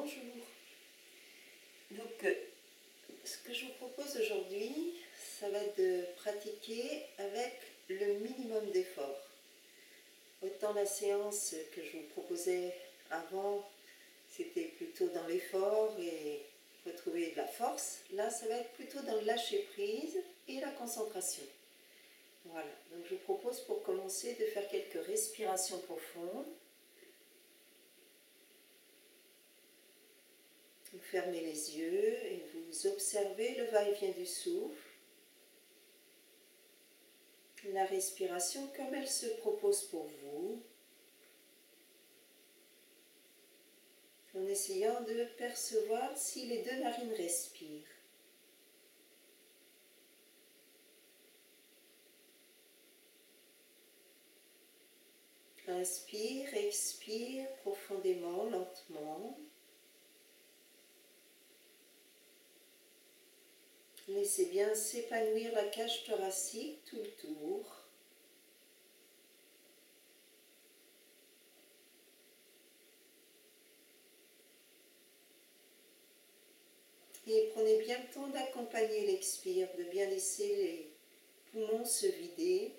Bonjour. Donc, ce que je vous propose aujourd'hui, ça va être de pratiquer avec le minimum d'effort. Autant la séance que je vous proposais avant, c'était plutôt dans l'effort et retrouver de la force. Là, ça va être plutôt dans le lâcher prise et la concentration. Voilà, donc je vous propose pour commencer de faire quelques respirations profondes. Vous fermez les yeux et vous observez le va-et-vient du souffle. La respiration comme elle se propose pour vous. En essayant de percevoir si les deux narines respirent. Inspire, expire profondément, lentement. Laissez bien s'épanouir la cage thoracique tout le tour. Et prenez bien le temps d'accompagner l'expire, de bien laisser les poumons se vider.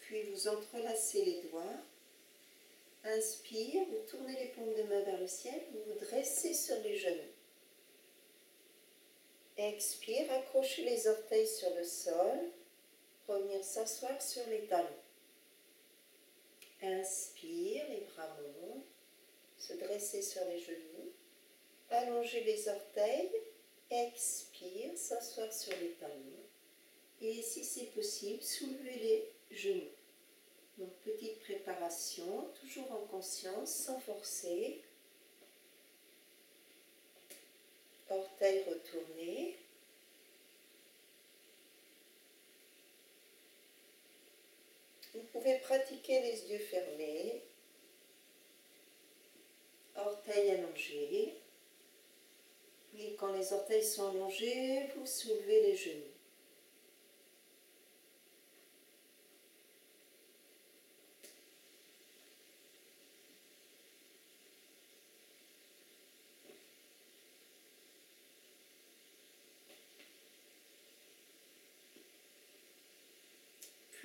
Puis vous entrelacez les doigts. Inspire, vous tournez les paumes de main vers le ciel, vous vous dressez sur les genoux. Expire, accrochez les orteils sur le sol, revenir s'asseoir sur les talons. Inspire, les bras montent, se dresser sur les genoux, allonger les orteils, expire, s'asseoir sur les talons et si c'est possible, soulever les genoux. Donc petite préparation, toujours en conscience, sans forcer. Orteils retournés. Vous pouvez pratiquer les yeux fermés. Orteils allongés. Et quand les orteils sont allongés, vous soulevez les genoux.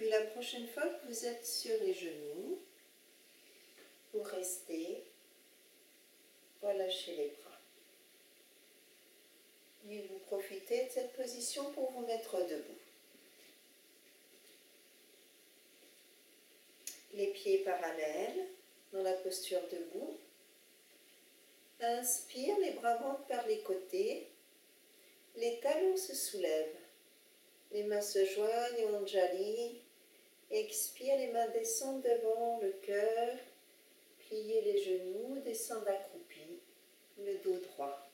Puis la prochaine fois que vous êtes sur les genoux, vous restez, relâchez les bras. Et vous profitez de cette position pour vous mettre debout. Les pieds parallèles dans la posture debout. Inspire, les bras montent par les côtés. Les talons se soulèvent. Les mains se joignent au Anjali. Expire, les mains descendent devant le cœur. Pliez les genoux, descendent accroupis, le dos droit.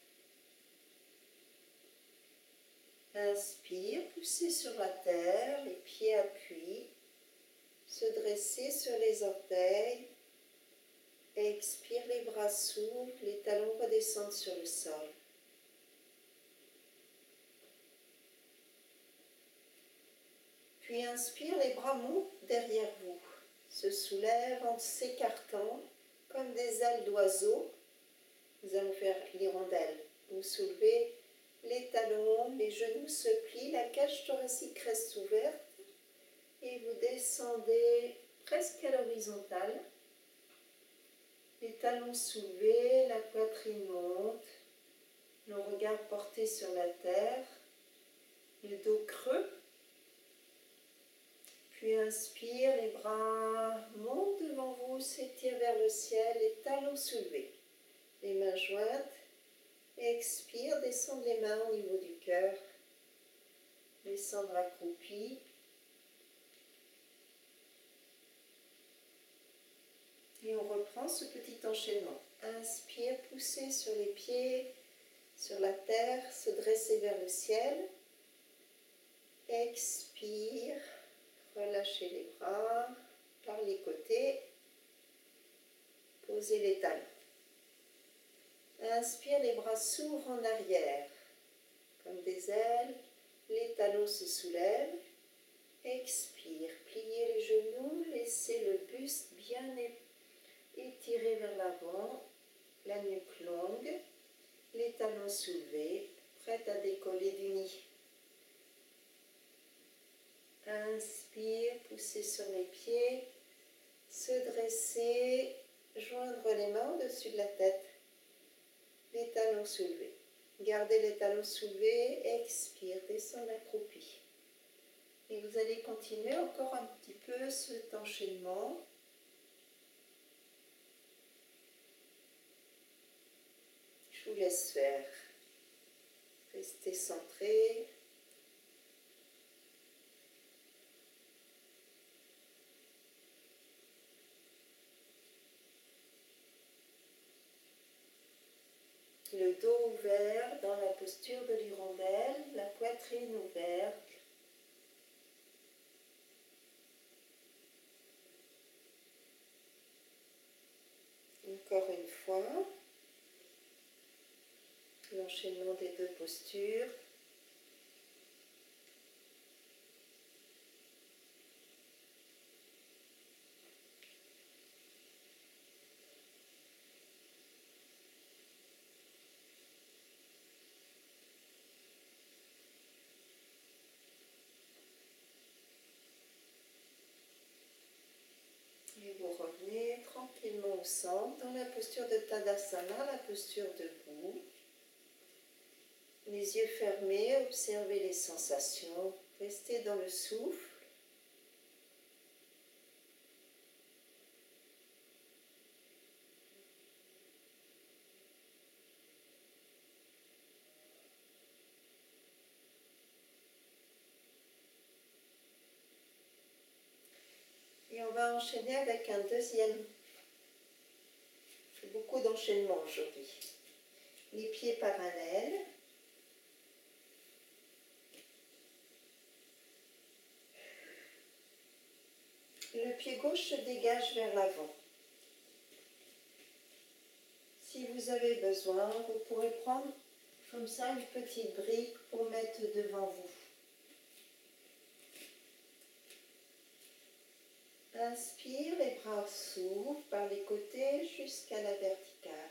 Inspire, poussez sur la terre, les pieds appuient. Se dresser sur les orteils. Expire, les bras s'ouvrent, les talons redescendent sur le sol. Puis inspire, les bras montent derrière vous, se soulèvent en s'écartant comme des ailes d'oiseau. Nous allons faire l'hirondelle. Vous soulevez les talons, les genoux se plient, la cage thoracique reste ouverte et vous descendez presque à l'horizontale. Les talons soulevés, la poitrine monte, le regard porté sur la terre, le dos creux. Puis inspire, les bras montent devant vous, s'étirent vers le ciel, les talons soulevés. Les mains jointes. Expire, descendre les mains au niveau du cœur. Descendre accroupi. Et on reprend ce petit enchaînement. Inspire, poussez sur les pieds, sur la terre, se dresser vers le ciel. Expire, relâchez les bras par les côtés. Posez les talons. Inspire, les bras s'ouvrent en arrière, comme des ailes. Les talons se soulèvent. Expire, pliez les genoux, laissez le buste bien étiré vers l'avant, la nuque longue, les talons soulevés, prêts à décoller du nid. Inspire, poussez sur les pieds, se dresser, joindre les mains au-dessus de la tête, les talons soulevés. Gardez les talons soulevés, expire, descendre accroupi. Et vous allez continuer encore un petit peu cet enchaînement. Je vous laisse faire. Restez centré. Le dos ouvert dans la posture de l'hirondelle, la poitrine ouverte. Encore une fois, l'enchaînement des deux postures. Et vous revenez tranquillement au centre, dans la posture de Tadasana, la posture debout. Les yeux fermés, observez les sensations, restez dans le souffle. Et on va enchaîner avec un deuxième. Beaucoup d'enchaînements aujourd'hui. Les pieds parallèles. Le pied gauche se dégage vers l'avant. Si vous avez besoin, vous pourrez prendre comme ça une petite brique pour mettre devant vous. Inspire, les bras s'ouvrent par les côtés jusqu'à la verticale.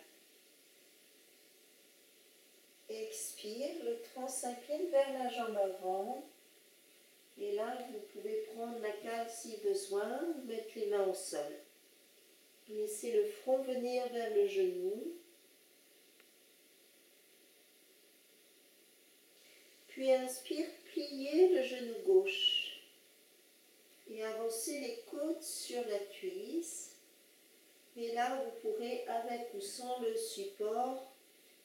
Expire, le tronc s'incline vers la jambe avant. Et là, vous pouvez prendre la cale si besoin, mettre les mains au sol. Laissez le front venir vers le genou. Puis inspire, pliez le genou gauche. Et avancez les côtes sur la cuisse. Et là, vous pourrez, avec ou sans le support,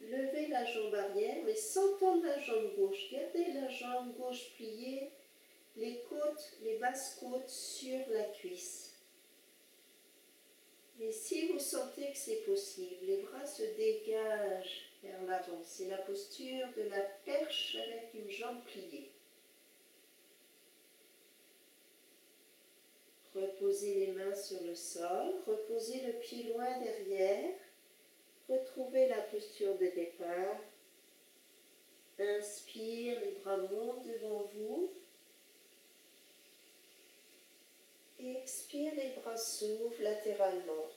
lever la jambe arrière, mais sans tendre la jambe gauche. Gardez la jambe gauche pliée, les côtes, les basses côtes sur la cuisse. Et si vous sentez que c'est possible, les bras se dégagent vers l'avant. C'est la posture de la perche avec une jambe pliée. Reposez les mains sur le sol, reposez le pied loin derrière, retrouvez la posture de départ. Inspire, les bras montent devant vous. Expire, les bras s'ouvrent latéralement.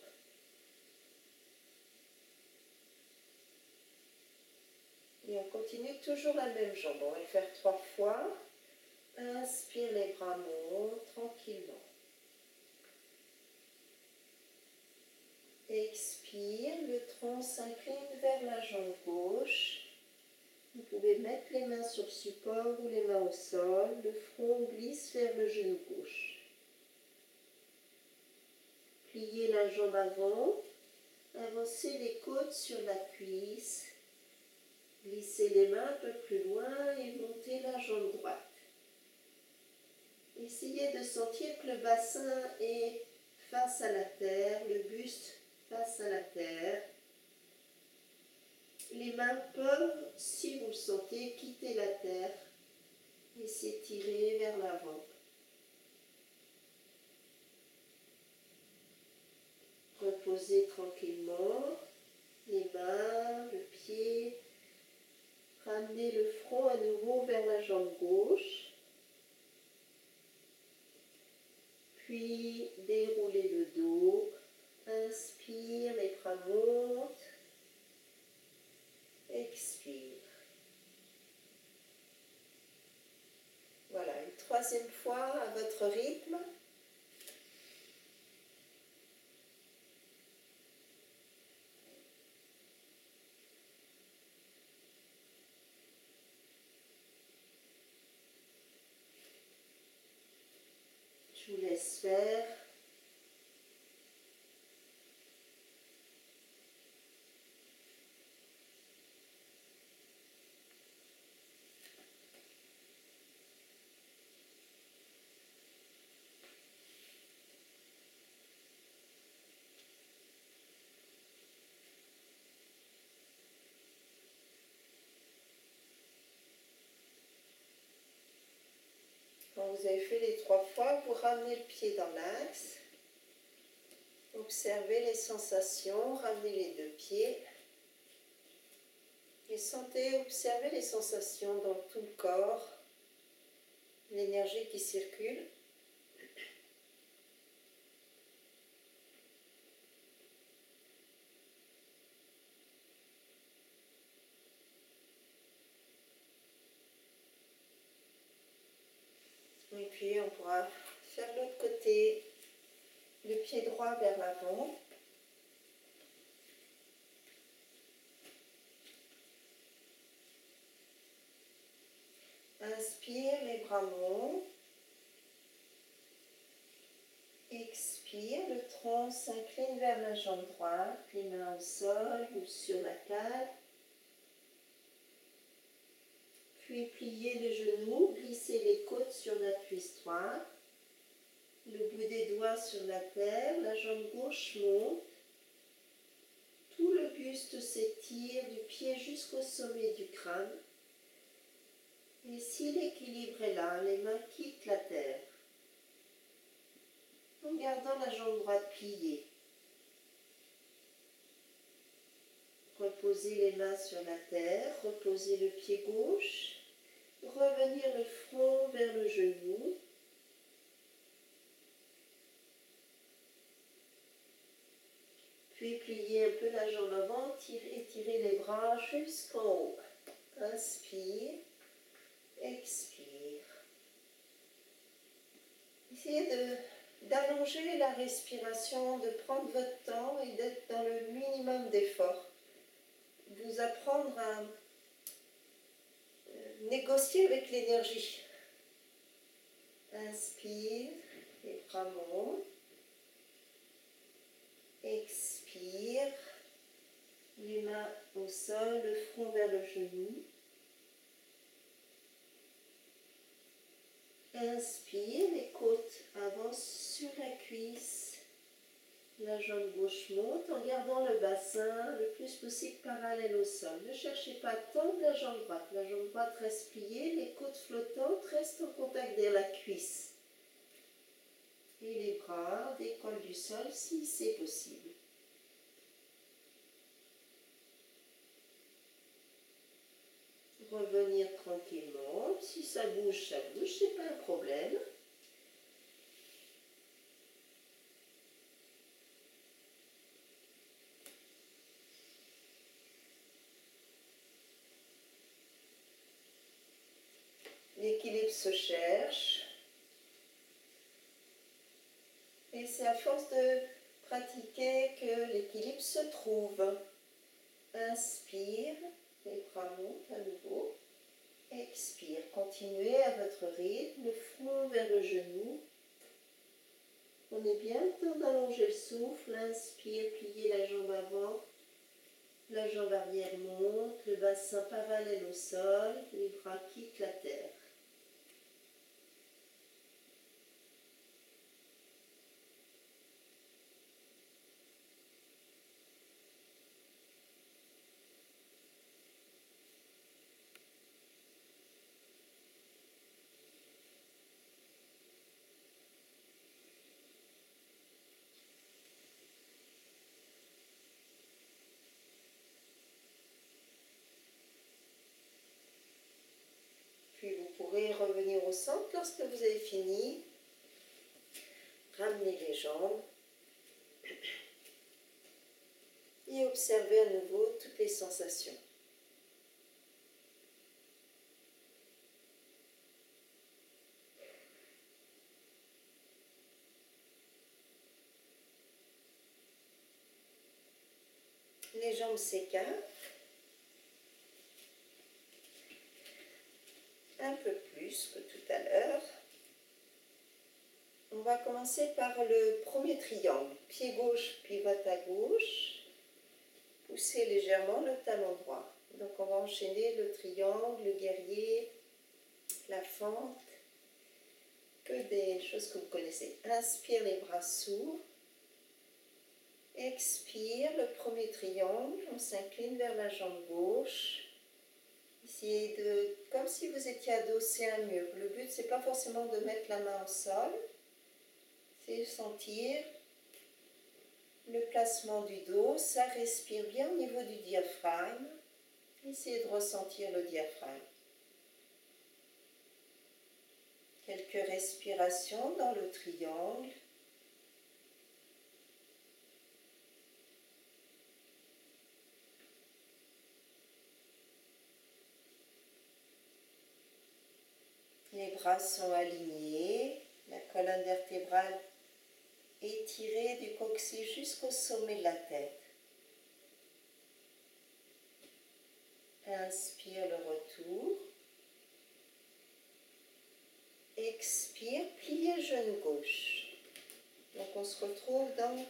Et on continue toujours la même jambe. On va le faire 3 fois. Inspire, les bras montent tranquillement. Expire, le tronc s'incline vers la jambe gauche. Vous pouvez mettre les mains sur le support ou les mains au sol. Le front glisse vers le genou gauche. Pliez la jambe avant. Avancez les côtes sur la cuisse. Glissez les mains un peu plus loin et montez la jambe droite. Essayez de sentir que le bassin est face à la terre, le buste face à la terre. les mains peuvent, si vous le sentez, quitter la terre et s'étirer vers l'avant. Reposez tranquillement les mains, le pied. Ramenez le front à nouveau vers la jambe gauche. Puis déroulez le dos. Inspire, les bras montent. Expire. Voilà, une troisième fois à votre rythme. Je vous laisse faire. Quand vous avez fait les 3 fois, vous ramenez le pied dans l'axe. Observez les sensations, ramenez les 2 pieds. Et observez les sensations dans tout le corps, l'énergie qui circule. Et puis on pourra faire l'autre côté, le pied droit vers l'avant. Inspire, les bras montent. Expire, le tronc s'incline vers la jambe droite, les mains au sol ou sur la table. Puis pliez les genoux, glissez les côtes sur la cuisse droite. Le bout des doigts sur la terre, la jambe gauche monte. Tout le buste s'étire du pied jusqu'au sommet du crâne. Et si l'équilibre est là, les mains quittent la terre. En gardant la jambe droite pliée. Reposez les mains sur la terre, reposez le pied gauche. Revenir le front vers le genou. Puis pliez un peu la jambe avant, étirez les bras jusqu'en haut. Inspire, expire. Essayez d'allonger la respiration, de prendre votre temps et d'être dans le minimum d'effort. Vous apprendre à négocier avec l'énergie. Inspire, les bras montent. Expire, les mains au sol, le front vers le genou. Inspire, les côtes avancent sur la cuisse. La jambe gauche monte en gardant le bassin le plus possible parallèle au sol. Ne cherchez pas à tendre la jambe droite. La jambe droite reste pliée, les côtes flottantes restent en contact vers la cuisse. Et les bras décollent du sol si c'est possible. Revenir tranquillement. Si ça bouge, c'est pas un problème. L'équilibre se cherche. Et c'est à force de pratiquer que l'équilibre se trouve. Inspire, les bras montent à nouveau. Expire, continuez à votre rythme, le front vers le genou. Prenez bien le temps d'allonger le souffle. Inspire, pliez la jambe avant. La jambe arrière monte, le bassin parallèle au sol, les bras quittent la terre. lorsque vous avez fini, ramenez les jambes et observez à nouveau toutes les sensations. Les jambes s'écartent un peu plus que tout à l'heure. On va commencer par le premier triangle. Pied gauche, pivote à gauche. Poussez légèrement le talon droit. Donc on va enchaîner le triangle, le guerrier, la fente. Que des choses que vous connaissez. Inspire, les bras s'ouvrent. Expire, le premier triangle. On s'incline vers la jambe gauche. Essayez de, comme si vous étiez adossé à un mur. Le but, c'est pas forcément de mettre la main au sol. C'est de sentir le placement du dos. Ça respire bien au niveau du diaphragme. Essayez de ressentir le diaphragme. Quelques respirations dans le triangle. Les bras sont alignés, la colonne vertébrale étirée du coccyx jusqu'au sommet de la tête. Inspire, le retour. Expire, pliez le genou gauche. Donc on se retrouve dans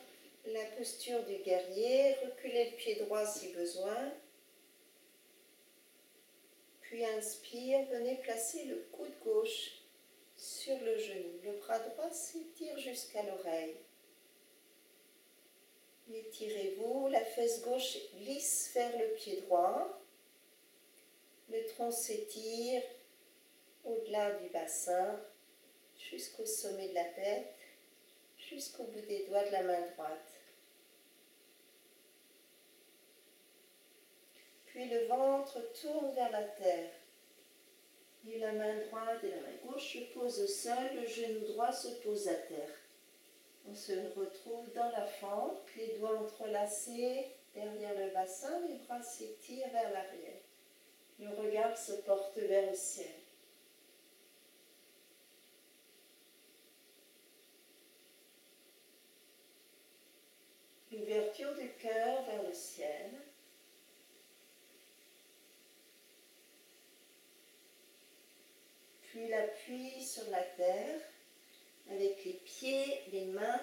la posture du guerrier, reculez le pied droit si besoin. Puis inspire, venez placer le coude gauche sur le genou. Le bras droit s'étire jusqu'à l'oreille. Étirez-vous, la fesse gauche glisse vers le pied droit. Le tronc s'étire au-delà du bassin, jusqu'au sommet de la tête, jusqu'au bout des doigts de la main droite. Puis le ventre tourne vers la terre. Et la main droite et la main gauche se posent au sol, le genou droit se pose à terre. On se retrouve dans la fente, les doigts entrelacés derrière le bassin, les bras s'étirent vers l'arrière. Le regard se porte vers le ciel. L'ouverture du cœur vers le ciel. Puis l'appui sur la terre avec les pieds, les mains.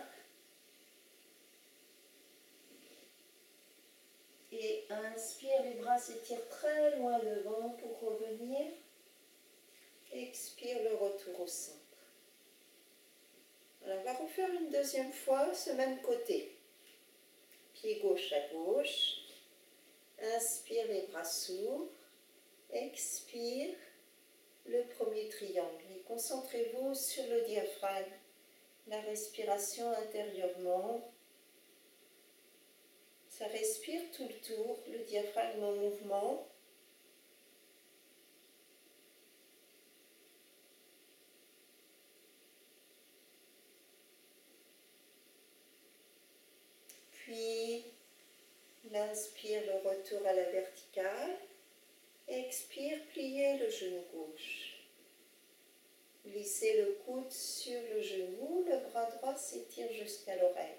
Et inspire, les bras s'étirent très loin devant pour revenir. Expire, le retour au centre. Alors, on va refaire une deuxième fois ce même côté. Pied gauche à gauche. Inspire, les bras s'ouvrent. Expire, le premier triangle. Et concentrez-vous sur le diaphragme, la respiration intérieurement. Ça respire tout le tour, le diaphragme en mouvement. Puis, l'inspire, le retour à la verticale. Expire, pliez le genou gauche. Glissez le coude sur le genou, le bras droit s'étire jusqu'à l'oreille.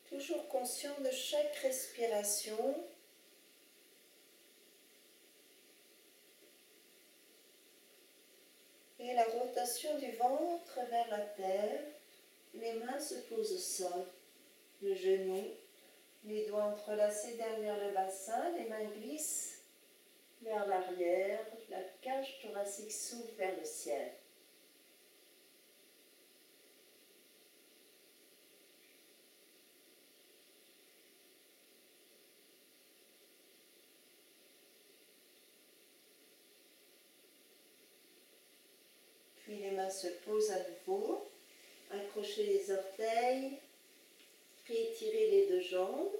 Toujours conscient de chaque respiration. Et la rotation du ventre vers la terre. Les mains se posent au sol. Le genou, les doigts entrelacés derrière le bassin, les mains glissent vers l'arrière, la cage thoracique s'ouvre vers le ciel. Puis les mains se posent à nouveau, accrochez les orteils, puis étirez les deux jambes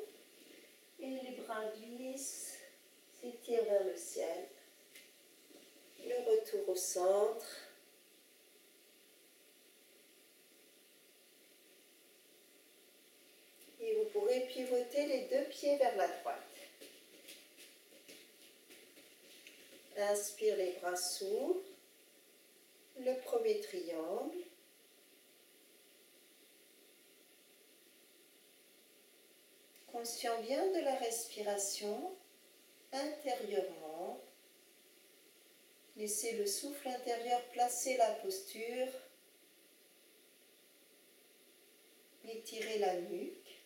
et les bras glissent, s'étire vers le ciel. Le retour au centre. Et vous pourrez pivoter les deux pieds vers la droite. Inspire, les bras s'ouvrent. Le premier triangle. Conscient bien de la respiration intérieurement. Laissez le souffle intérieur placer la posture. Étirez la nuque.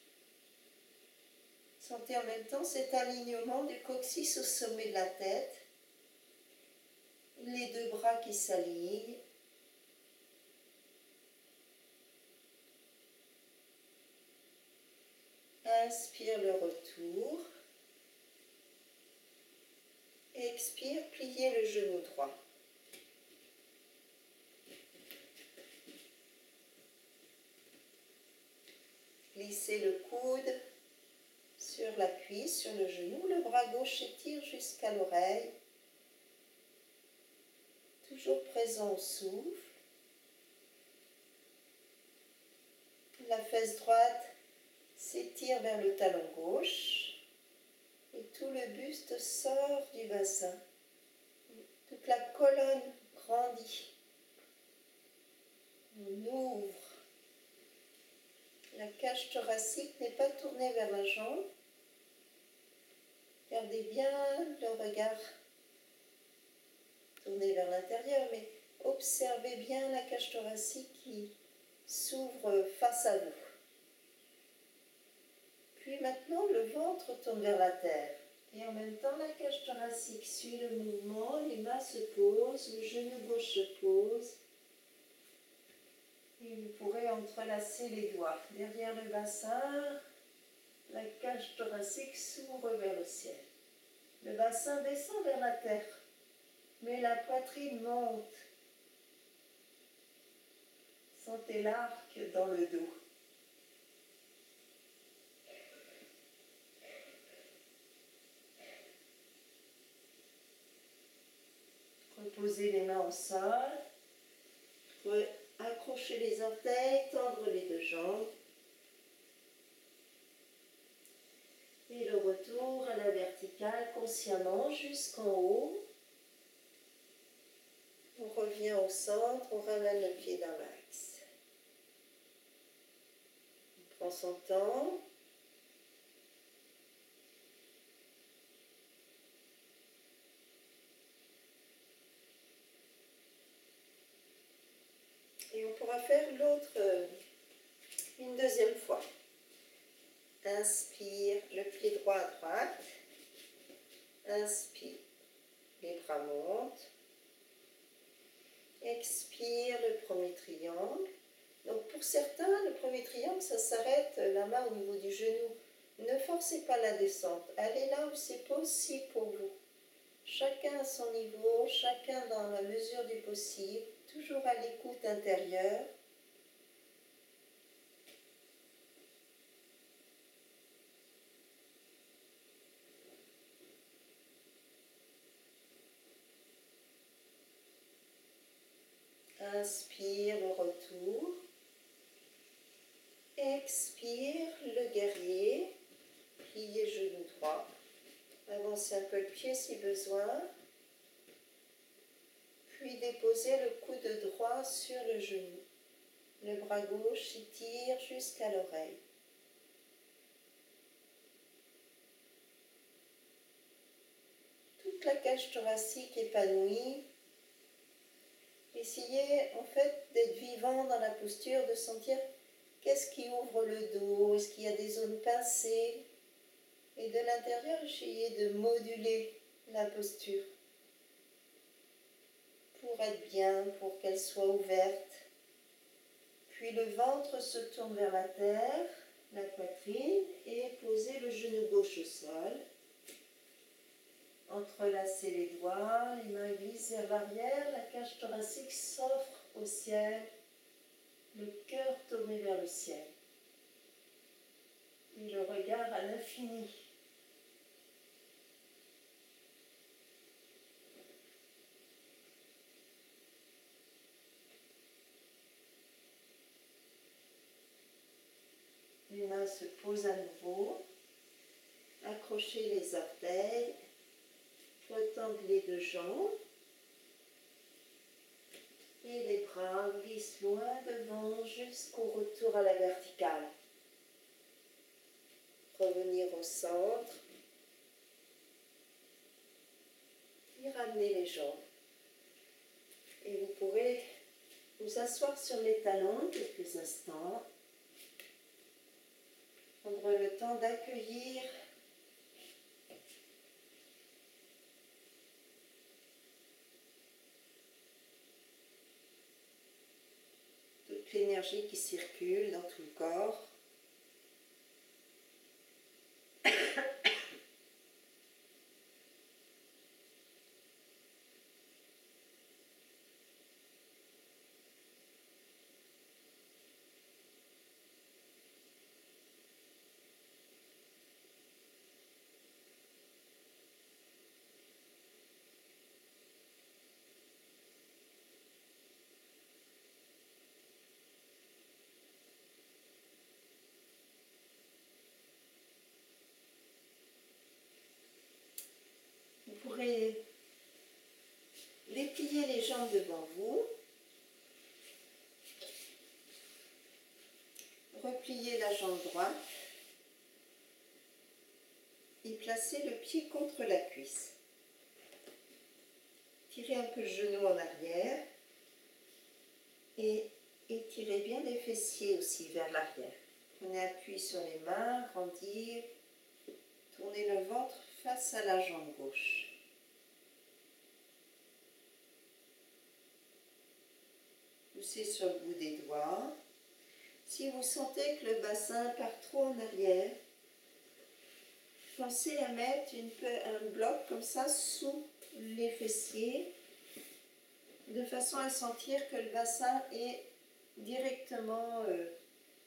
Sentez en même temps cet alignement du coccyx au sommet de la tête. Les deux bras qui s'alignent. Inspire le retour. Expire, pliez le genou droit. Glissez le coude sur la cuisse, sur le genou. Le bras gauche étire jusqu'à l'oreille. Toujours présent au souffle. La fesse droite s'étire vers le talon gauche. Et tout le buste sort du bassin. Toute la colonne grandit. On ouvre. La cage thoracique n'est pas tournée vers la jambe. Gardez bien le regard tourné vers l'intérieur, mais observez bien la cage thoracique qui s'ouvre face à vous. Puis maintenant, le ventre tourne vers la terre. Et en même temps, la cage thoracique suit le mouvement, les mains se posent, le genou gauche se pose. Et vous pourrez entrelacer les doigts. Derrière le bassin, la cage thoracique s'ouvre vers le ciel. Le bassin descend vers la terre, mais la poitrine monte. Sentez l'arc dans le dos. Reposez les mains au sol. Vous pouvez accrocher les orteils, tendre les deux jambes. Et le retour à la verticale consciemment jusqu'en haut. On revient au centre, on ramène le pied dans l'axe. On prend son temps. Et on pourra faire l'autre une deuxième fois. Inspire, le pied droit à droite. Inspire, les bras montent. Expire, le premier triangle. Donc pour certains, le premier triangle, ça s'arrête la main au niveau du genou. Ne forcez pas la descente. Allez là où c'est possible pour vous. Chacun à son niveau, chacun dans la mesure du possible. Toujours à l'écoute intérieure. Inspire, le retour. Expire, le guerrier. Pliez genou droit. Avancez un peu le pied si besoin. Puis déposez le coude droit sur le genou. Le bras gauche s'étire jusqu'à l'oreille. Toute la cage thoracique épanouie. Essayez en fait d'être vivant dans la posture, de sentir qu'est-ce qui ouvre le dos, est-ce qu'il y a des zones pincées. Et de l'intérieur, essayez de moduler la posture pour être bien, pour qu'elle soit ouverte. Puis le ventre se tourne vers la terre, la poitrine, et posez le genou gauche au sol. Entrelacez les doigts, les mains glissent vers l'arrière, la cage thoracique s'offre au ciel, le cœur tourné vers le ciel. Et le regard à l'infini. Les mains se posent à nouveau. Accrochez les orteils. Retendez les deux jambes. Et les bras glissent loin devant jusqu'au retour à la verticale. Revenir au centre. Et ramener les jambes. Et vous pourrez vous asseoir sur les talons quelques instants. Prendre le temps d'accueillir toute l'énergie qui circule dans tout le corps. Vous pourrez déplier les jambes devant vous, replier la jambe droite et placer le pied contre la cuisse. Tirez un peu le genou en arrière et étirez bien les fessiers aussi vers l'arrière. Prenez appui sur les mains, grandir, tournez le ventre face à la jambe gauche. Poussez sur le bout des doigts. Si vous sentez que le bassin part trop en arrière, pensez à mettre un bloc comme ça sous les fessiers, de façon à sentir que le bassin est directement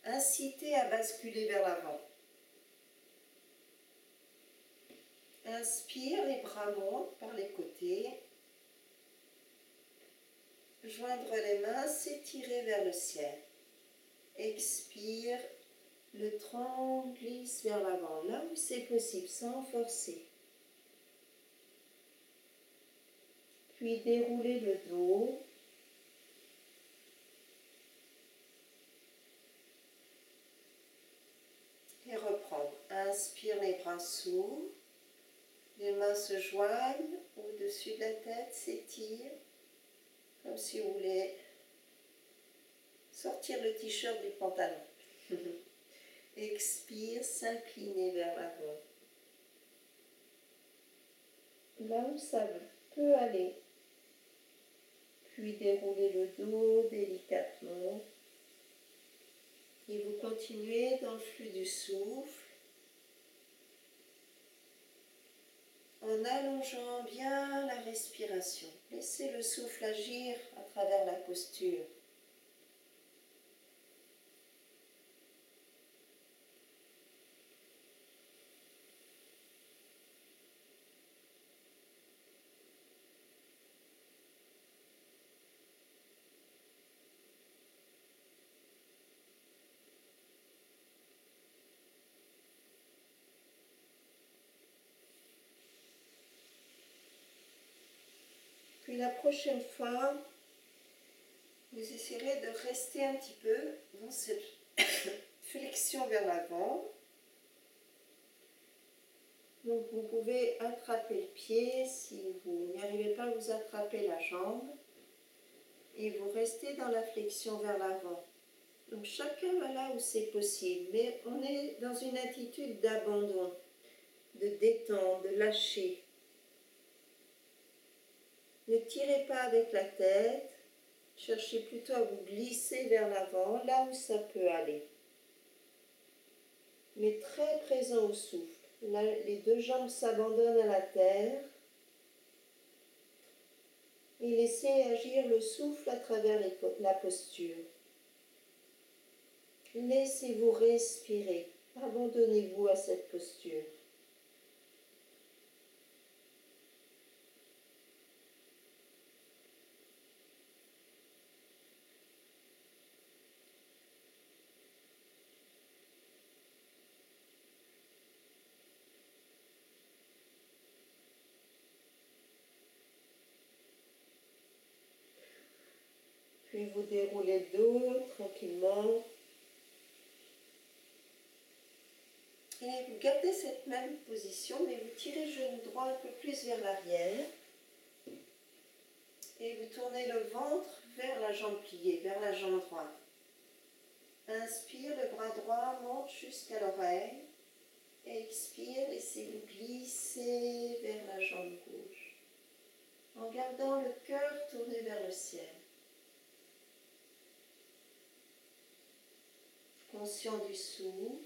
incité à basculer vers l'avant. Inspire, les bras montent par les côtés. Joindre les mains, s'étirer vers le ciel. Expire, le tronc glisse vers l'avant, là où c'est possible, sans forcer. Puis dérouler le dos. Et reprendre. Inspire, les bras s'ouvrent. Les mains se joignent au-dessus de la tête, s'étirent. Comme si vous voulez sortir le t-shirt du pantalon. Expire, s'incliner vers l'avant. Là où ça peut aller. Puis dérouler le dos délicatement. Et vous continuez dans le flux du souffle. En allongeant bien la respiration. Laissez le souffle agir à travers la posture. Puis la prochaine fois, vous essayerez de rester un petit peu dans cette flexion vers l'avant. Donc vous pouvez attraper le pied, si vous n'y arrivez pas, vous attrapez la jambe et vous restez dans la flexion vers l'avant. Donc chacun va là où c'est possible, mais on est dans une attitude d'abandon, de détente, de lâcher. Ne tirez pas avec la tête, cherchez plutôt à vous glisser vers l'avant, là où ça peut aller. Mais très présent au souffle. Là, les deux jambes s'abandonnent à la terre. Et laissez agir le souffle à travers la posture. Laissez-vous respirer. Abandonnez-vous à cette posture. Puis vous déroulez le dos tranquillement. Et vous gardez cette même position, mais vous tirez le genou droit un peu plus vers l'arrière. Et vous tournez le ventre vers la jambe pliée, vers la jambe droite. Inspire, le bras droit monte jusqu'à l'oreille. Expire, laissez-vous glisser vers la jambe gauche. En gardant le cœur tourné vers le ciel. Conscient du souffle.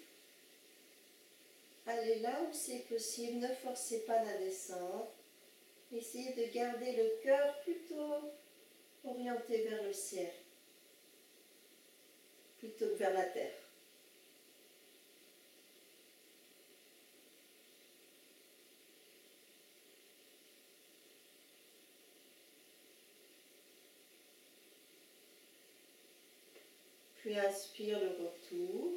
Allez là où c'est possible, ne forcez pas la descente. Essayez de garder le cœur plutôt orienté vers le ciel, plutôt que vers la terre. Puis inspire le retour.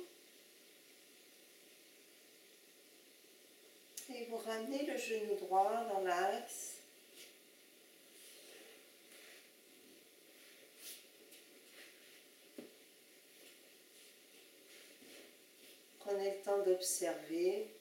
Et vous ramenez le genou droit dans l'axe. Prenez le temps d'observer.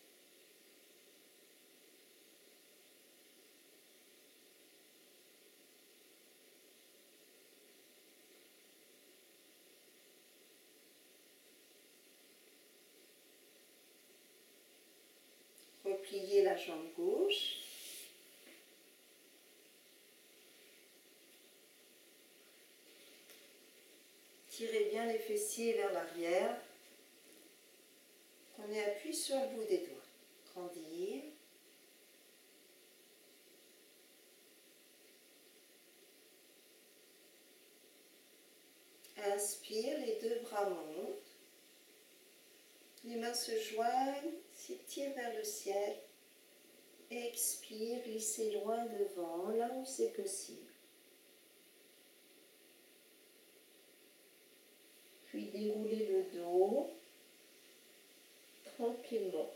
Repliez la jambe gauche. Tirez bien les fessiers vers l'arrière. Prenez appui sur le bout des doigts. Grandir. Inspire, les deux bras montent. Les mains se joignent, s'étirent vers le ciel. Expire, glissez loin devant, là où c'est possible. Puis déroulez le dos tranquillement.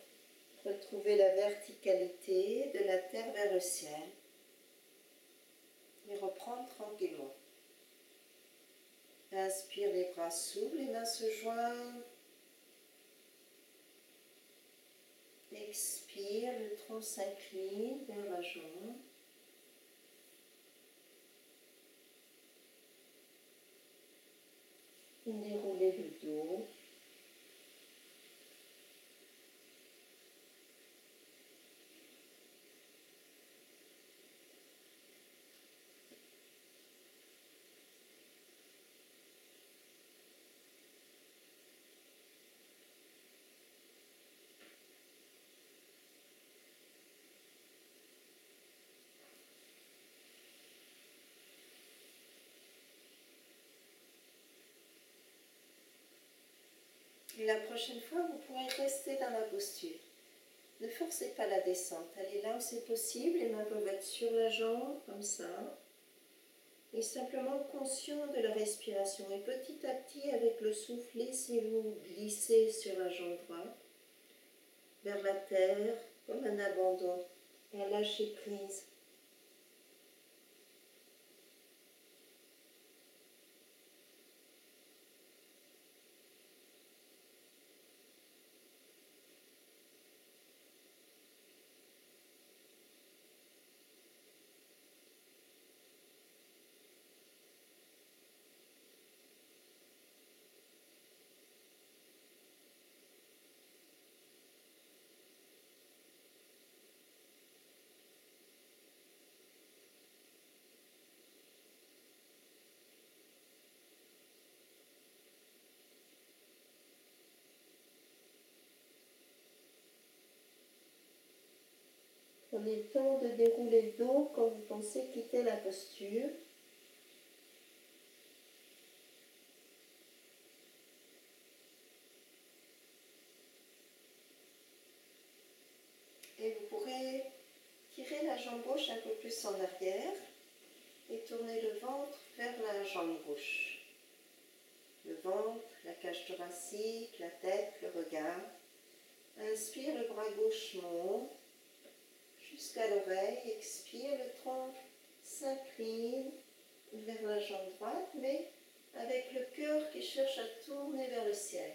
Retrouvez la verticalité de la terre vers le ciel. Et reprendre tranquillement. Inspire, les bras s'ouvrent, les mains se joignent. Expire, le tronc s'incline vers la jambe. Déroulez le dos. Et la prochaine fois, vous pourrez rester dans la posture. Ne forcez pas la descente. Allez là où c'est possible. Les mains peuvent être sur la jambe, comme ça. Et simplement conscient de la respiration. Et petit à petit, avec le souffle, laissez-vous glisser sur la jambe droite, vers la terre, comme un abandon, et à lâcher prise. Prenez le temps de dérouler le dos quand vous pensez quitter la posture. Et vous pourrez tirer la jambe gauche un peu plus en arrière et tourner le ventre vers la jambe gauche. Le ventre, la cage thoracique, la tête, le regard. Inspire, le bras gauche monte jusqu'à l'oreille. Expire, le tronc s'incline vers la jambe droite, mais avec le cœur qui cherche à tourner vers le ciel.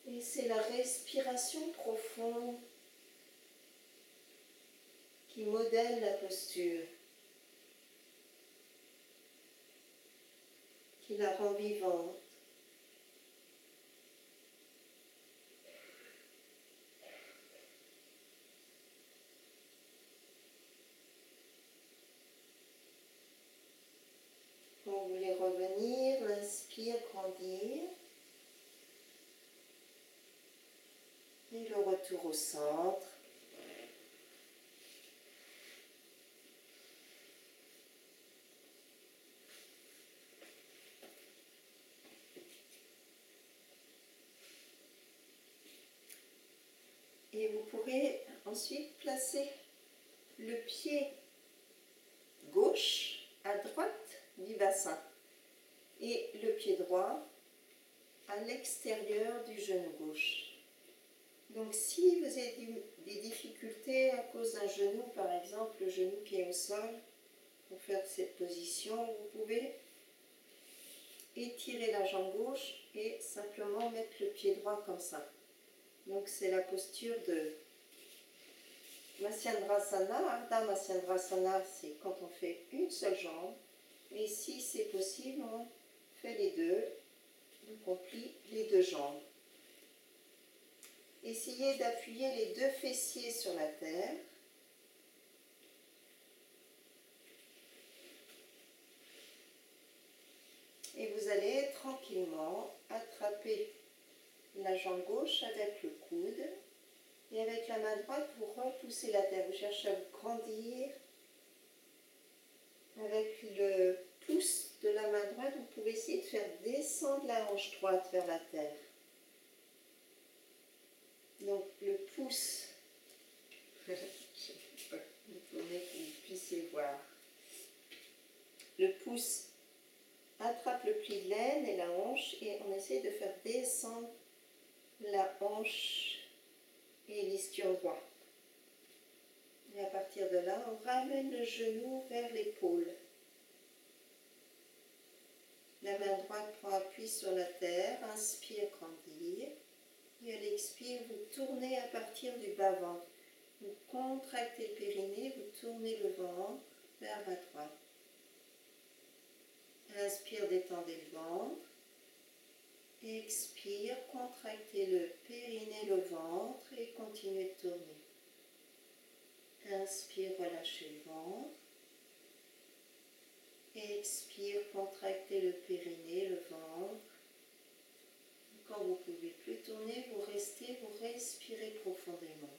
Et c'est la respiration profonde qui modèle la posture, qui la rend vivante. Quand vous voulez revenir, l'inspire, grandir. Et le retour au centre. Et vous pourrez ensuite placer le pied gauche à droite du bassin et le pied droit à l'extérieur du genou gauche. Donc si vous avez des difficultés à cause d'un genou, par exemple le genou pied au sol, pour faire cette position, vous pouvez étirer la jambe gauche et simplement mettre le pied droit comme ça. Donc c'est la posture de Matsyendrasana. Ardha Matsyendrasana, c'est quand on fait une seule jambe. Et si c'est possible, on fait les deux. Donc on plie les deux jambes. Essayez d'appuyer les deux fessiers sur la terre. Et vous allez tranquillement attraper la jambe gauche avec le coude. Et avec la main droite, vous repoussez la terre. Vous cherchez à vous grandir. Avec le pouce de la main droite, vous pouvez essayer de faire descendre la hanche droite vers la terre. Donc le pouce, je vais vous tourner pour que vous puissiez voir. Le pouce attrape le pli de l'aine et la hanche et on essaie de faire descendre la hanche et l'ischio droit. Et à partir de là, on ramène le genou vers l'épaule. La main droite prend appui sur la terre, inspire, grandir. Et à l'expire, vous tournez à partir du bas-ventre. Vous contractez le périnée, vous tournez le ventre vers la droite. Inspire, détendez le ventre. Expire, contractez le périnée, le ventre et continuez de tourner. Inspire, relâchez le ventre. Expire, contractez le périnée, le ventre. Quand vous ne pouvez plus tourner, vous restez, vous respirez profondément.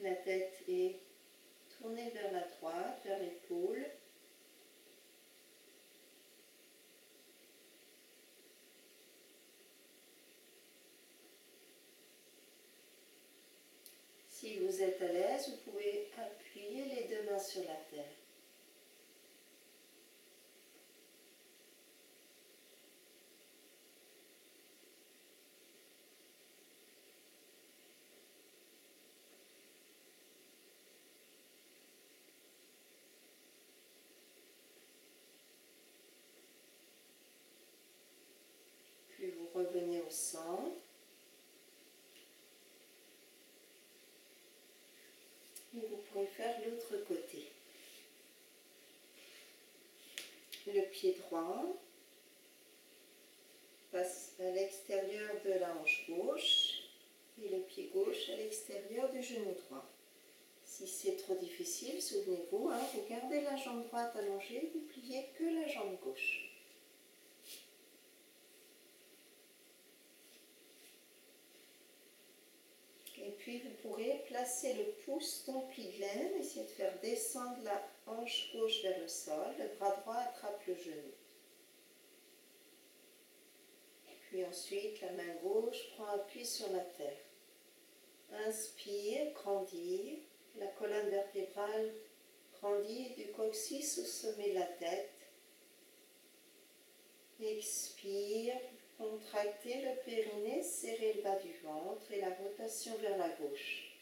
La tête est tournée vers la droite, vers l'épaule. Si vous êtes à l'aise, vous pouvez appuyer les deux mains sur la terre. Puis vous revenez au centre. Et vous pourrez faire l'autre côté. Le pied droit passe à l'extérieur de la hanche gauche et le pied gauche à l'extérieur du genou droit. Si c'est trop difficile, souvenez-vous, vous gardez la jambe droite allongée, vous pliez que la jambe gauche. Et puis vous pourrez placer le pouce dans le pli de l'aine, essayer de faire descendre la hanche gauche vers le sol, le bras droit attrape le genou. Puis ensuite, la main gauche prend appui sur la terre. Inspire, grandir, la colonne vertébrale grandit du coccyx au sommet de la tête. Expire, Contractez le périnée, serrez le bas du ventre et la rotation vers la gauche.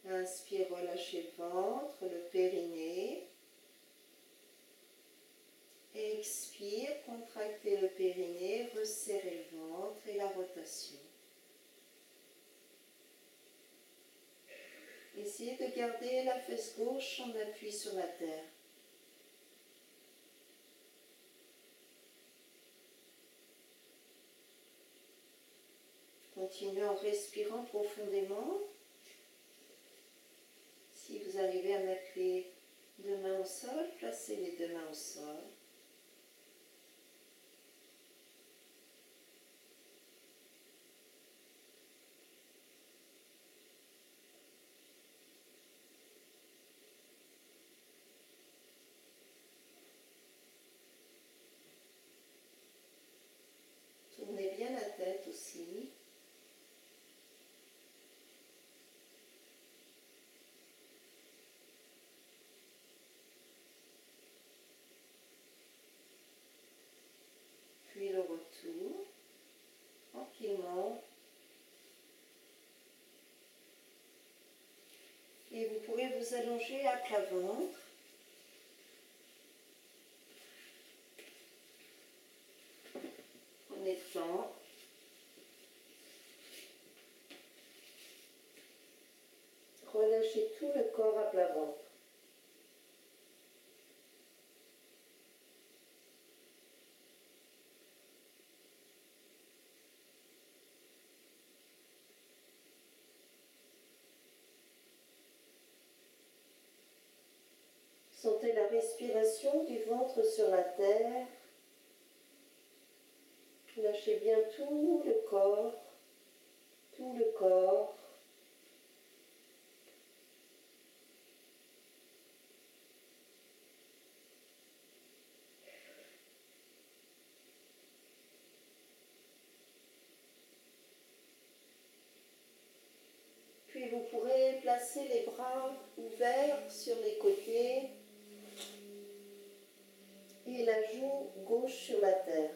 Inspire, relâchez le ventre, le périnée. Expire, contractez le périnée, resserrez le ventre et la rotation. Essayez de garder la fesse gauche en appui sur la terre. Continuez en respirant profondément. Si vous arrivez à mettre les deux mains au sol, placez les deux mains au sol. Tournez bien la tête aussi. Puis le retour, tranquillement. Et vous pourrez vous allonger à plat ventre. Prenez le temps. Relâchez tout le corps à plat ventre. Sentez la respiration du ventre sur la terre. Lâchez bien tout le corps, tout le corps. Puis vous pourrez placer les bras ouverts sur les côtés et la joue gauche sur la terre.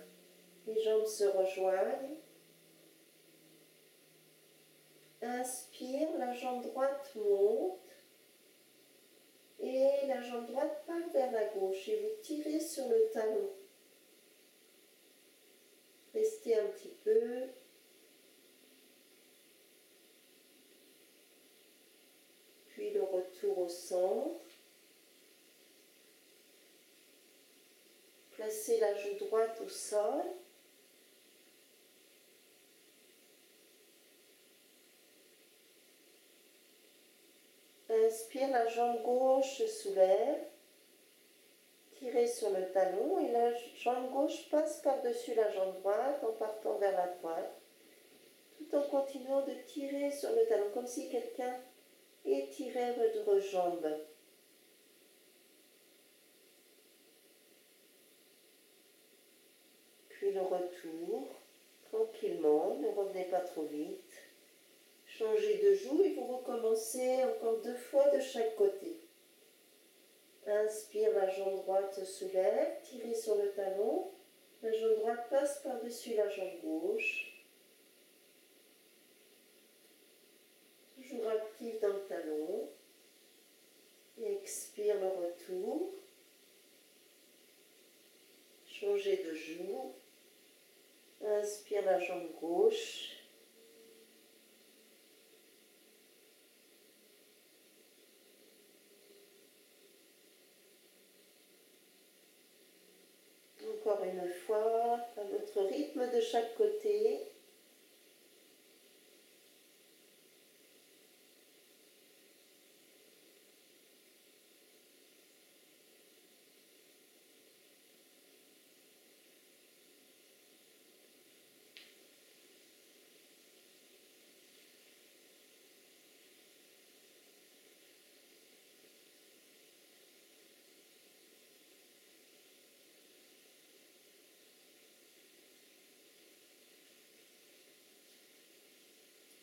Les jambes se rejoignent. Inspire, la jambe droite monte et la jambe droite part vers la gauche et vous tirez sur le talon. Restez un petit peu. Puis le retour au centre. Placez la joue droite au sol. Inspire, la jambe gauche se soulève. Tirez sur le talon et la jambe gauche passe par-dessus la jambe droite en partant vers la droite, tout en continuant de tirer sur le talon, comme si quelqu'un étirait votre jambe. Puis le retour, tranquillement, ne revenez pas trop vite. Changez de joue et vous recommencez encore 2 fois de chaque côté. Inspire, la jambe droite se soulève, tirez sur le talon, la jambe droite passe par-dessus la jambe gauche. Toujours actif dans le talon. Expire le retour. Changez de joue. Inspire la jambe gauche. Encore une fois, à votre rythme de chaque côté.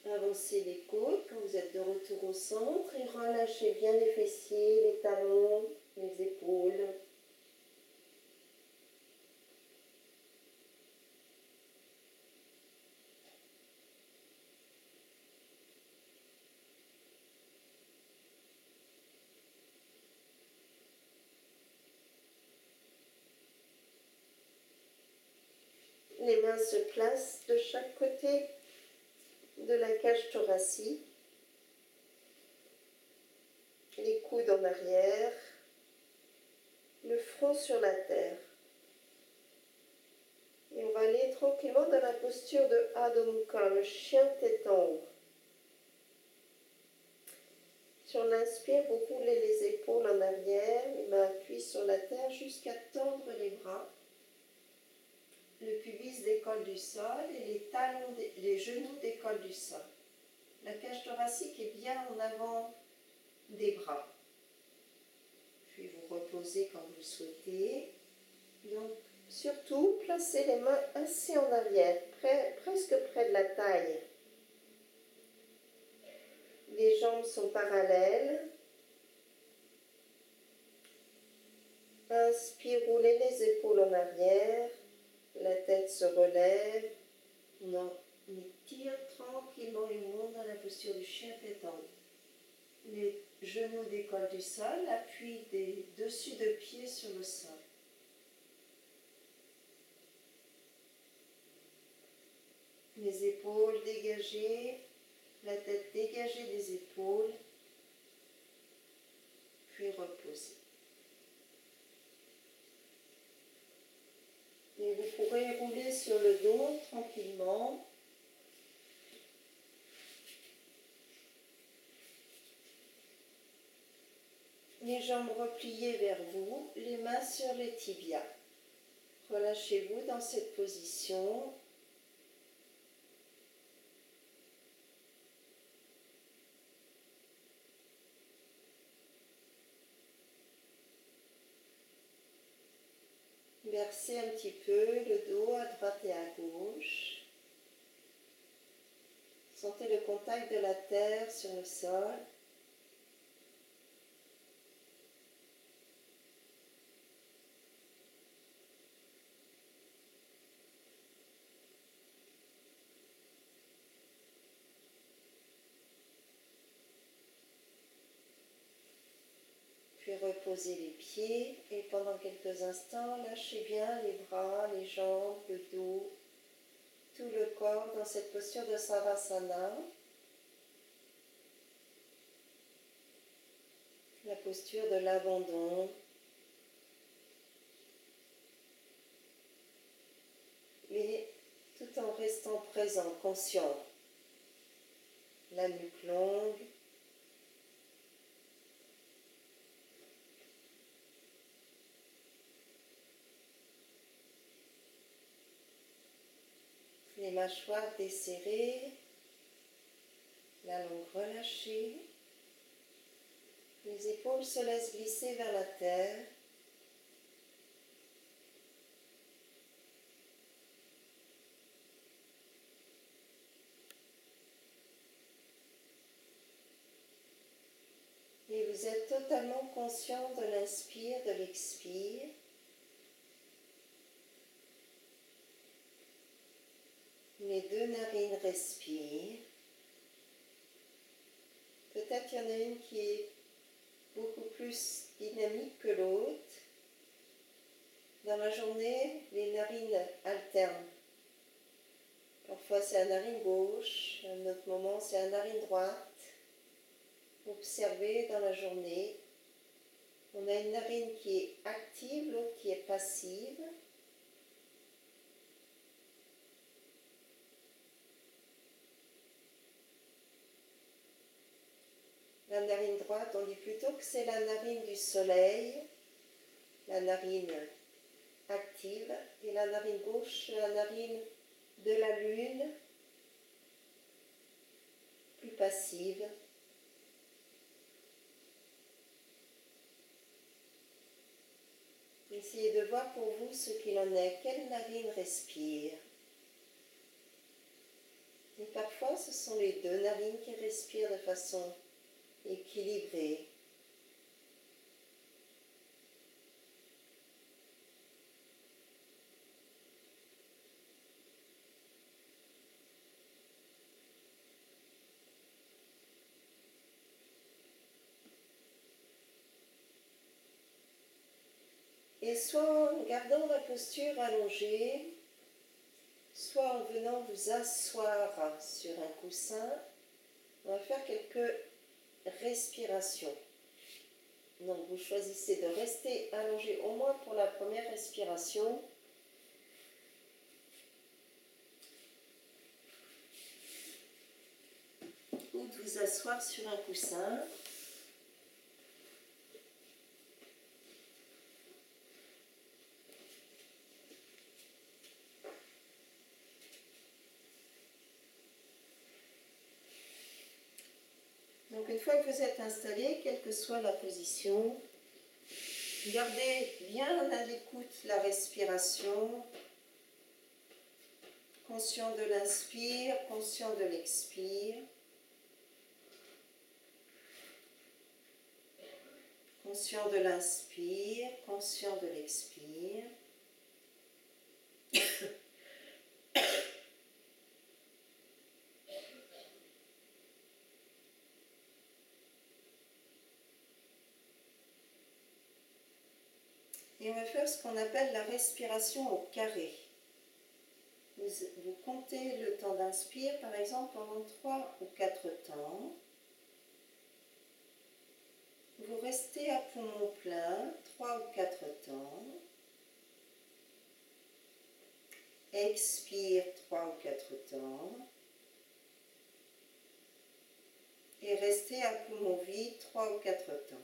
Avancez les côtes quand vous êtes de retour au centre et relâchez bien les fessiers, les talons, les épaules. Les mains se placent de chaque côté de la cage thoracique. Les coudes en arrière, le front sur la terre. Et on va aller tranquillement dans la posture de Adho Mukha, le chien tête en haut. Si on inspire, vous roulez les épaules en arrière, les mains appuient sur la terre jusqu'à tendre les bras. Le pubis décolle du sol et les genoux décollent du sol. La cage thoracique est bien en avant des bras. Puis vous reposez quand vous le souhaitez. Donc, surtout, placez les mains assez en arrière, presque près de la taille. Les jambes sont parallèles. Inspire, roulez les épaules en arrière. La tête se relève. On étire tranquillement les montes dans la posture du chien tête en haut. Les genoux décollent du sol, appui des dessus de pieds sur le sol. Les épaules dégagées, la tête dégagée des épaules, puis reposer. Et vous pourrez rouler sur le dos tranquillement. Les jambes repliées vers vous, les mains sur les tibias. Relâchez-vous dans cette position. Versez un petit peu le dos à droite et à gauche. Sentez le contact de la terre sur le sol. Puis reposez les pieds et pendant quelques instants, lâchez bien les bras, les jambes, le dos, tout le corps dans cette posture de Savasana. La posture de l'abandon. Mais tout en restant présent, conscient. La nuque longue. Les mâchoires desserrées, la langue relâchée, les épaules se laissent glisser vers la terre. Et vous êtes totalement conscient de l'inspire, de l'expire. Les deux narines respirent. Peut-être qu'il y en a une qui est beaucoup plus dynamique que l'autre. Dans la journée, les narines alternent. Parfois c'est la narine gauche, à un autre moment c'est la narine droite. Observez dans la journée. On a une narine qui est active, l'autre qui est passive. La narine droite, on dit plutôt que c'est la narine du soleil, la narine active, et la narine gauche, la narine de la lune, plus passive. Essayez de voir pour vous ce qu'il en est. Quelle narine respire? Et parfois, ce sont les deux narines qui respirent de façon équilibrée. Et soit en gardant la posture allongée, soit en venant vous asseoir sur un coussin, on va faire quelques respirations. Donc vous choisissez de rester allongé au moins pour la première respiration. Ou de vous asseoir sur un coussin. Donc une fois que vous êtes installé, quelle que soit la position, gardez bien à l'écoute la respiration, conscient de l'inspire, conscient de l'expire, conscient de l'inspire, conscient de l'expire. Et on va faire ce qu'on appelle la respiration au carré. Vous comptez le temps d'inspire, par exemple, pendant 3 ou 4 temps. Vous restez à poumon plein, 3 ou 4 temps. Expire 3 ou 4 temps. Et restez à poumon vide 3 ou 4 temps.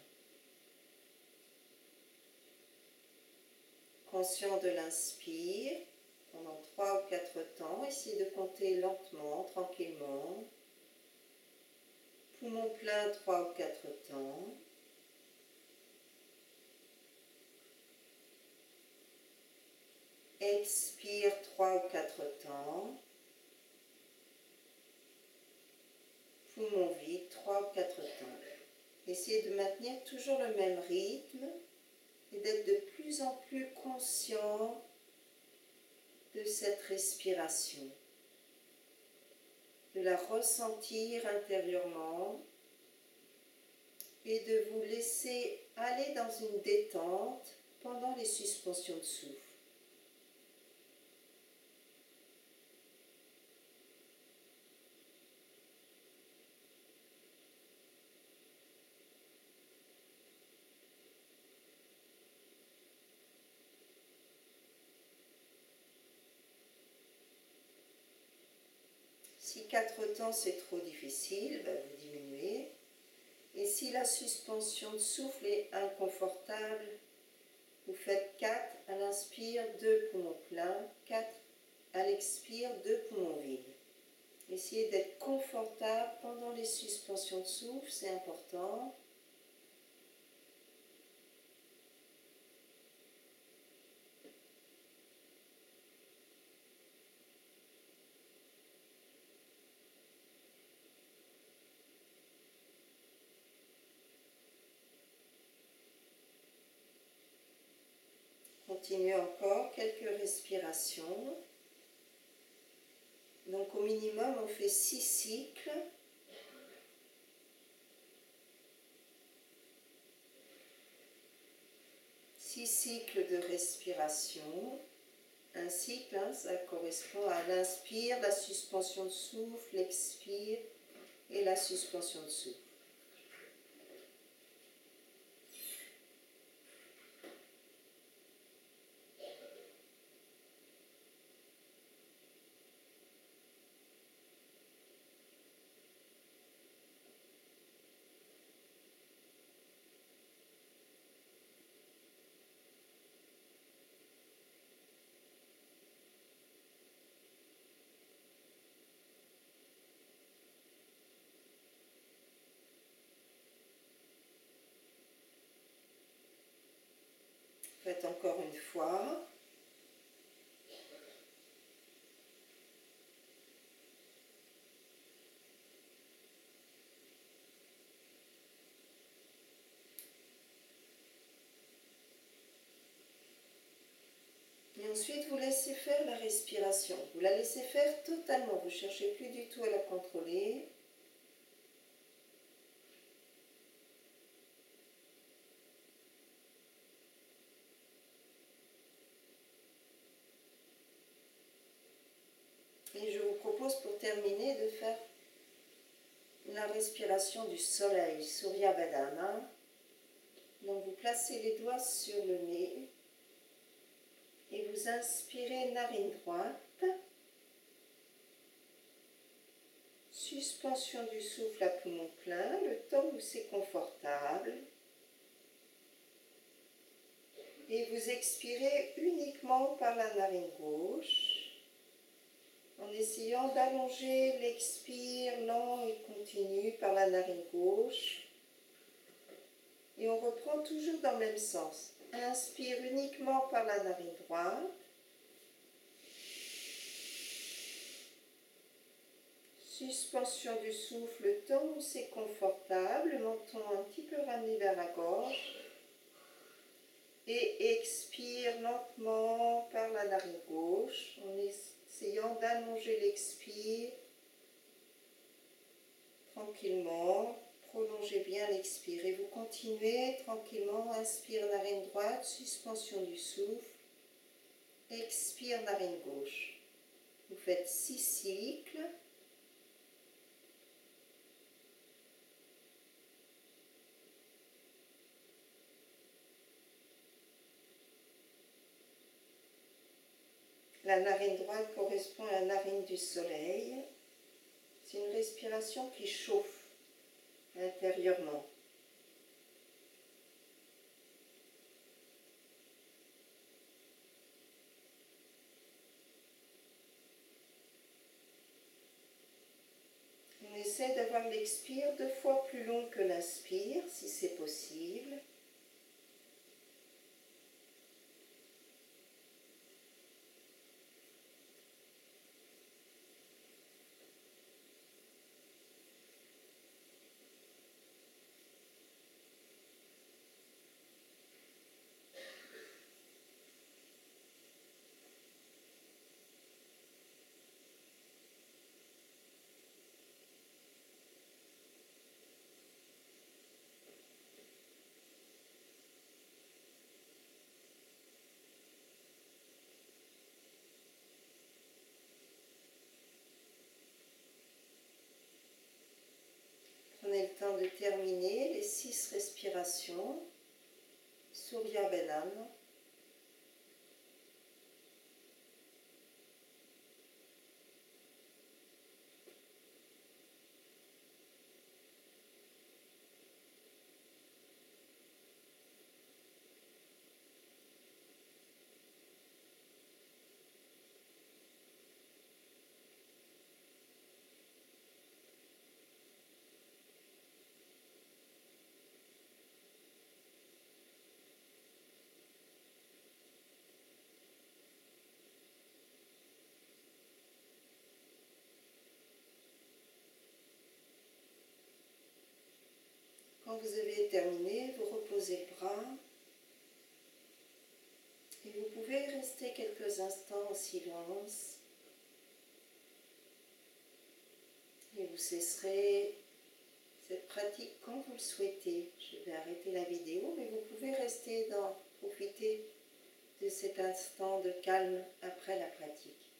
Conscient de l'inspire pendant 3 ou 4 temps. Essayez de compter lentement, tranquillement. Poumon plein 3 ou 4 temps. Expire 3 ou 4 temps. Poumon vide 3 ou 4 temps. Essayez de maintenir toujours le même rythme et d'être de plus en plus conscient de cette respiration, de la ressentir intérieurement et de vous laisser aller dans une détente pendant les suspensions de souffle. Si 4 temps c'est trop difficile, vous diminuez. Et si la suspension de souffle est inconfortable, vous faites 4 à l'inspire, 2 poumons pleins, 4 à l'expire, 2 poumons vides. Essayez d'être confortable pendant les suspensions de souffle, c'est important. Continuez encore quelques respirations. Donc au minimum, on fait 6 cycles. Six cycles de respiration. Un cycle, ça correspond à l'inspire, la suspension de souffle, l'expire et la suspension de souffle. Faites encore une fois. Et ensuite, vous laissez faire la respiration. Vous la laissez faire totalement. Vous ne cherchez plus du tout à la contrôler. propose pour terminer de faire la respiration du soleil, Surya Badana. Donc vous placez les doigts sur le nez et vous inspirez narine droite. Suspension du souffle à poumon plein, le temps où c'est confortable. Et vous expirez uniquement par la narine gauche, en essayant d'allonger l'expire lent et continu par la narine gauche. Et on reprend toujours dans le même sens. Inspire uniquement par la narine droite. Suspension du souffle, le temps où c'est confortable, le menton un petit peu ramené vers la gorge. Et expire lentement par la narine gauche, en essayant d'allonger l'expire tranquillement. Prolongez bien l'expire et vous continuez tranquillement. Inspire narine droite, suspension du souffle. Expire narine gauche. Vous faites 6 cycles. La narine droite correspond à la narine du soleil. C'est une respiration qui chauffe intérieurement. On essaie d'avoir l'expire 2 fois plus long que l'inspire, si c'est possible. Prenez le temps de terminer les 6 respirations. Surya Badana. Quand vous avez terminé, vous reposez le bras et vous pouvez rester quelques instants en silence et vous cesserez cette pratique quand vous le souhaitez. Je vais arrêter la vidéo, mais vous pouvez rester profiter de cet instant de calme après la pratique.